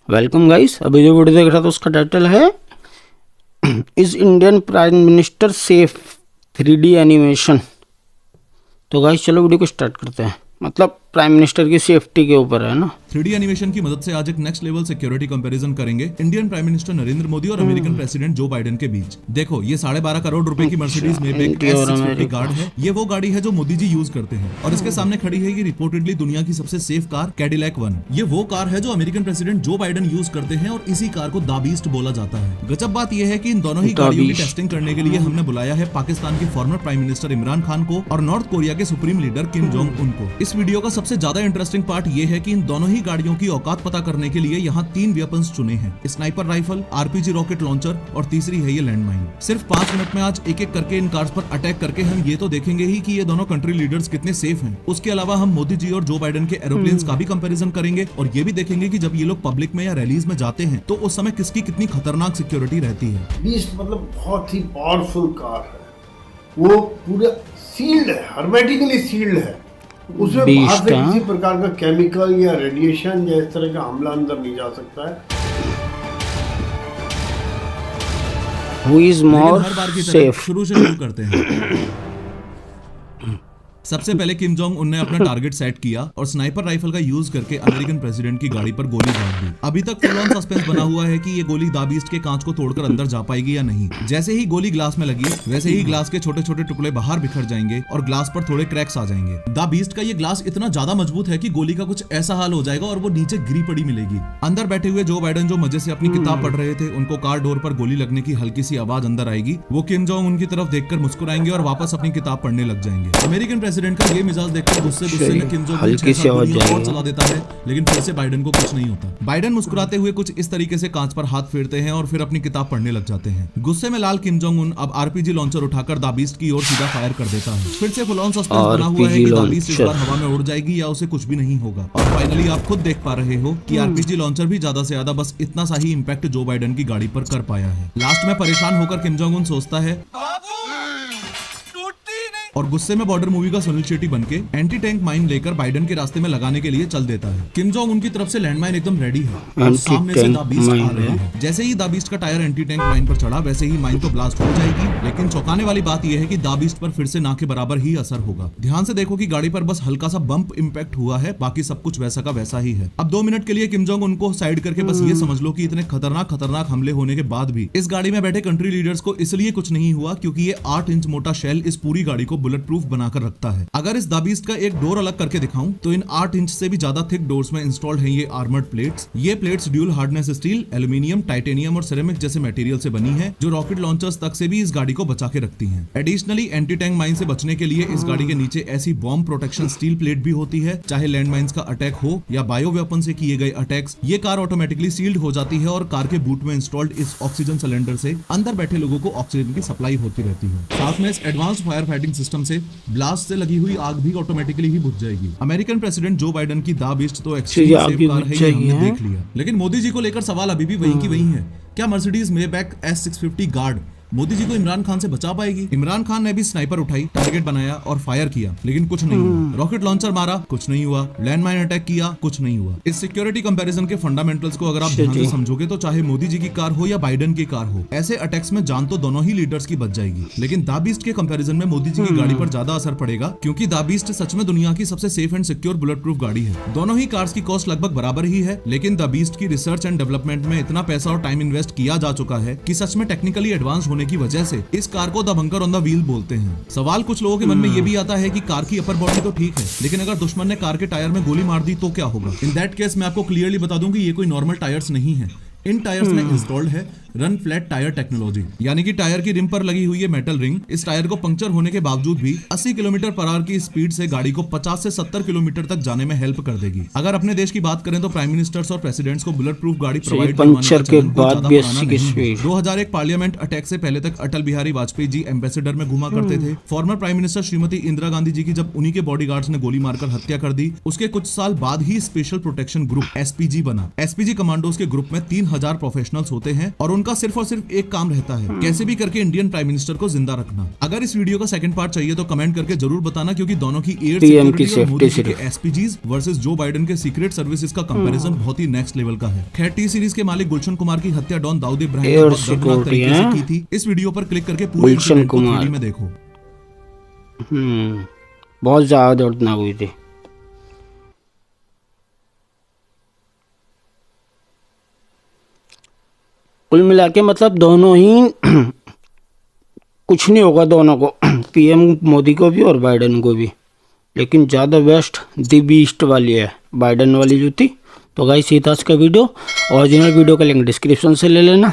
Welcome guys. अभी जो video देख रहा था उसका टाइटल है is Indian prime minister safe 3D animation. तो गाइस चलो वीडियो को स्टार्ट करते हैं। मतलब प्राइम मिनिस्टर की सेफ्टी के ऊपर है ना। 3D एनिमेशन की मदद से आज एक नेक्स्ट लेवल सिक्योरिटी कंपैरिजन करेंगे Indian prime minister Narendra Modi और अमेरिकन प्रेसिडेंट जो बाइडेन के बीच। देखो ये 12.5 करोड़ रुपए की मर्सिडीज मेबैक S650 गार्ड है। ये वो गाड़ी है जो मोदी जी यूज करते हैं और इसके सामने खड़ी है ये रिपोर्टेडली दुनिया की सबसे सेफ कार कैडिलैक 1। ये वो कार है जो American president Joe Biden use करते हैं और इसी कार को द बीस्ट बोला जाता है। गजब बात यह है कि इन दोनों ही गाड़ियों की टेस्टिंग करने के लिए हमने बुलाया है पाकिस्तान के farmer prime minister Imran Khan को और नॉर्थ कोरिया के supreme leader Kim Jong Un को। इस वीडियो का सबसे ज्यादा इंटरेस्टिंग पार्ट ये है कि इन दोनों ही गाड़ियों की औकात पता करने के लिए यहाँ 3 वेपन्स चुने हैं, sniper rifle, RPG rocket launcher और तीसरी है ये लैंडमाइन। सिर्फ 5 मिनट में आज एक एक करके इन कार्स पर अटैक करके हम ये तो देखेंगे ही कि ये दोनों कंट्री लीडर्स कितने सेफ हैं। उसके अलावा हम मोदी जी और जो बाइडेन के एरोप्लेन्स का भी कंपैरिजन करेंगे और ये भी देखेंगे कि जब ये लोग पब्लिक में या रैलीज में जाते हैं तो उस समय किसकी कितनी खतरनाक सिक्योरिटी रहती है। बीस्ट मतलब बहुत ही पावरफुल कार है, वो पूरा सील्ड है, हर्मेटिकली सील्ड है। उसमें बाहर से किसी प्रकार का केमिकल या रेडिएशन या इस तरह का हमला अंदर नहीं जा सकता है। Who is more हर बार की तरह safe? शुरू से शुरू करते हैं। सबसे पहले किम जोंग उन ने अपना टारगेट सेट किया और स्नाइपर राइफल का यूज करके अमेरिकन प्रेसिडेंट की गाड़ी पर गोली दाग दी। अभी तक फुल ऑन सस्पेंस बना हुआ है कि ये गोली द बीस्ट के कांच को तोड़कर अंदर जा पाएगी या नहीं। जैसे ही गोली ग्लास में लगी वैसे ही ग्लास के छोटे छोटे टुकड़े बाहर बिखर जाएंगे और ग्लास पर थोड़े क्रैक्स आ जाएंगे। द बीस्ट का ये ग्लास इतना ज्यादा मजबूत है कि गोली का कुछ ऐसा हाल हो जाएगा और वो नीचे गिरी पड़ी मिलेगी। अंदर बैठे हुए जो बाइडेन जो मजे से अपनी किताब पढ़ रहे थे उनको कार डोर पर गोली लगने की हल्की सी आवाज अंदर आएगी। वो किम जोंग उनकी तरफ देखकर मुस्कुराएंगे और वापस अपनी किताब पढ़ने लग जाएंगे। अमेरिकन प्रेसिडेंट का ये मिजाज देखकर गुस्से में किम जोंग हल्की सी आवाज और चला देता है, लेकिन फिर से बाइडेन को कुछ नहीं होता। बाइडेन मुस्कुराते हुए कुछ इस तरीके से कांच पर हाथ फेरते हैं और फिर अपनी किताब पढ़ने लग जाते हैं। गुस्से में लाल किम जोंग उन अब RPG लॉन्चर उठाकर द बीस्ट की ओर सीधा फायर कर देता है। फिर से फुल ऑन सस्पेंस बना हुआ है कि द बीस्ट इस बार हवा में उड़ जाएगी या उसे कुछ भी नहीं होगा। और फाइनली आप खुद देख पा रहे हो कि RPG लॉन्चर भी ज्यादा से ज्यादा बस इतना सा ही इंपैक्ट जो बाइडेन की गाड़ी पर कर पाया है। लास्ट में परेशान होकर किम जोंग उन सोचता है और गुस्से में बॉर्डर मूवी का सुनील शेट्टी बनके एंटी टैंक माइन लेकर बाइडेन के रास्ते में लगाने के लिए चल देता है। किम जोंग उनकी तरफ से लैंडमाइन एकदम रेडी है और सामने से द बीस्ट आ रहे हैं। जैसे ही द बीस्ट का टायर एंटी टैंक माइन पर चढ़ा वैसे ही माइन तो ब्लास्ट हो जाएगी, लेकिन चौंकाने वाली बात यह है कि द बीस्ट पर फिर से ना के बराबर ही असर होगा। ध्यान से देखो कि गाड़ी पर बस हल्का सा बम्प इंपैक्ट हुआ है, बाकी सब कुछ वैसा का वैसा ही है। अब 2 मिनट के लिए किम जोंग उनको साइड करके बस ये समझ लो कि इतने खतरनाक हमले होने के बाद भी इस गाड़ी में बैठे कंट्री लीडर्स को इसलिए कुछ नहीं हुआ क्योंकि ये 8 इंच मोटा शेल इस पूरी गाड़ी को बुलेट प्रूफ बनाकर रखता है। अगर इस द बीस्ट का एक डोर अलग करके दिखाऊं तो इन 8 इंच से भी ज्यादा थिक डोर्स में इंस्टॉल्ड हैं ये आर्मर्ड प्लेट्स। ये plates dual hardness steel, aluminium, titanium और सिरेमिक जैसे मटेरियल से बनी है जो रॉकेट लॉन्चर्स तक से भी इस गाड़ी को बचा के रखती हैं। एडिशनली एंटी टैंक माइन से बचने के लिए इस गाड़ी के नीचे ऐसी बॉम्ब प्रोटेक्शन स्टील प्लेट भी होती है, चाहे लैंड माइंस का अटैक हो या बायो वेपन से किए गए अटैक्स। ये कार ऑटोमेटिकली सील्ड हो जाती है और कार के बूट में इंस्टॉल्ड इस ऑक्सीजन सिलेंडर से अंदर बैठे लोगों को ऑक्सीजन की सप्लाई होती रहती है। साथ में इस एडवांस फायर फाइटिंग सिस्टम से ब्लास्ट से लगी हुई आग भी ऑटोमेटिकली ही बुझ जाएगी। अमेरिकन प्रेसिडेंट जो बाइडेन की द बीस्ट तो एक्सट्रीम सेफ कार है, ये हमने देख लिया, लेकिन मोदी जी को लेकर सवाल अभी भी वहीं की वहीं है। क्या Mercedes Maybach S650 guard Modi ji को इमरान खान से बचा पाएगी? इमरान खान ने भी स्नाइपर उठाई, टारगेट बनाया और फायर किया, लेकिन कुछ नहीं हुआ। रॉकेट लॉन्चर मारा, कुछ नहीं हुआ। लैंडमाइन अटैक किया, कुछ नहीं हुआ। इस सिक्योरिटी कंपैरिजन के फंडामेंटल्स को अगर आप ध्यान से समझोगे तो चाहे मोदी जी की कार हो या बाइडेन की कार हो, ऐसे अटैक्स में जान तो दोनों ही लीडर्स की बच जाएगी। लेकिन द बीस्ट के कंपैरिजन में मोदी जी की गाड़ी पर ज्यादा असर पड़ेगा क्योंकि द बीस्ट सच में दुनिया की सबसे safe and secure bullet proof गाड़ी है। दोनों ही कार्स की कॉस्ट लगभग बराबर ही है, लेकिन द बीस्ट की रिसर्च एंड डेवलपमेंट में इतना पैसा और टाइम इन्वेस्ट किया जा चुका है कि सच में टेक्निकली एडवांस होने की वजह से इस कार को the bunker on the wheel बोलते हैं। सवाल कुछ लोगों के मन में ये भी आता है कि कार की अपर बॉडी तो ठीक है, लेकिन अगर दुश्मन ने कार के टायर में गोली मार दी तो क्या होगा? इन दैट केस मैं आपको क्लियरली बता दूं कि ये कोई नॉर्मल टायर्स नहीं है। इन टायर्स में इंस्टॉल्ड है रन फ्लैट टायर टेक्नोलॉजी, यानी कि टायर की रिम पर लगी हुई है मेटल रिंग इस टायर को पंक्चर होने के बावजूद भी 80 किलोमीटर पर आवर की स्पीड से गाड़ी को 50 से 70 किलोमीटर तक जाने में हेल्प कर देगी। अगर अपने देश की बात करें तो प्राइम मिनिस्टर्स और प्रेसिडेंट्स को बुलेट प्रूफ गाड़ी प्रोवाइड पंक्चर के बाद भी 80 की स्पीड। 2001 पार्लियामेंट अटैक से पहले तक अटल बिहारी वाजपेयी जी एम्बेसडर में घुमा करते थे। Former prime minister Shrimati Indira Gandhi ji की जब उन्हीं के बॉडीगार्ड्स ने गोली मारकर हत्या कर दी, उसके कुछ साल बाद ही स्पेशल प्रोटेक्शन ग्रुप SPG बना। SPG कमांडोज के ग्रुप में 3000 प्रोफेशनल्स होते हैं और उनका उनका सिर्फ और सिर्फ एक काम रहता है, कैसे भी करके इंडियन प्राइम मिनिस्टर को जिंदा रखना। अगर इस वीडियो का सेकंड पार्ट चाहिए तो कमेंट करके जरूर बताना, क्योंकि दोनों की एयर सिक्योरिटी और मोदी जी के एसपीजीज वर्सेस जो बाइडेन के सीक्रेट सर्विसेज का कंपैरिजन बहुत ही नेक्स्ट लेवल का है। खैर, टी सीरीज के मालिक गुलशन कुमार की हत्या डॉन दाऊद इब्राहिम ने बहुत दर्दनाक तरीके से की थी। इस वीडियो पर क्लिक करके पूरे इंसिडेंट को 3D में देखो। बहुत ज्यादा दर्दनाक हुई थी। कुल मिला के मतलब दोनों ही कुछ नहीं होगा दोनों को, पीएम मोदी को भी और बाइडेन को भी, लेकिन ज़्यादा बेस्ट दी बीस्ट वाली है, बाइडेन वाली जो थी। तो गाइस ये था आज का वीडियो। ओरिजिनल वीडियो का लिंक डिस्क्रिप्शन से ले लेना।